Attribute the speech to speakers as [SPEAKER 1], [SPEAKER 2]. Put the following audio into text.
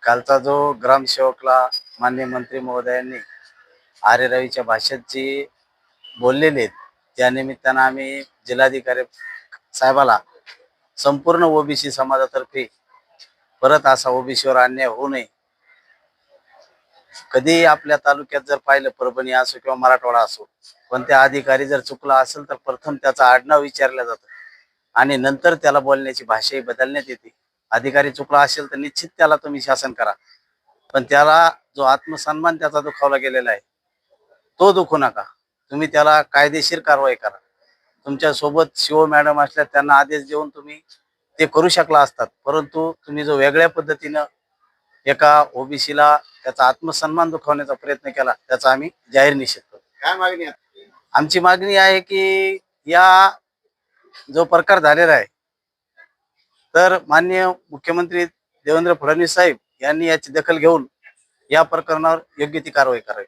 [SPEAKER 1] कालचा जो ग्रामसेवकला माननीय मंत्री महोदयांनी आरे रवीच्या भाषेत जी बोललेले आहेत, त्या निमित्तानं आम्ही जिल्हाधिकारी साहेबाला संपूर्ण ओबीसी समाजातर्फे परत असा ओबीसीवर अन्याय होऊ नये. कधी आपल्या तालुक्यात जर पाहिलं, परभणी असो किंवा मराठवाडा असो, कोणत्या अधिकारी जर चुकला असेल तर प्रथम त्याचा आडनाव विचारलं जातं आणि नंतर त्याला बोलण्याची भाषाही बदलण्यात येते. अधिकारी चुकला असेल तर निश्चित त्याला तुम्ही शासन करा, पण त्याला जो आत्मसन्मान त्याचा दुखावला गेलेला आहे तो दुखू नका. तुम्ही त्याला कायदेशीर कारवाई करा. तुमच्या सोबत शिव मॅडम असल्या त्यांना आदेश देऊन तुम्ही ते करू शकला असतात, परंतु तुम्ही जो वेगळ्या पद्धतीनं एका ओबीसीला त्याचा आत्मसन्मान दुखावण्याचा प्रयत्न केला, त्याचा आम्ही जाहीर निषेध करतो. काय मागणी आहे? आमची मागणी आहे की या जो प्रकार झालेला आहे, तर माननीय मुख्यमंत्री देवेंद्र फडणवीस साहेब यांनी याची दखल घेऊन या प्रकरणावर योग्य ती कारवाई करावी.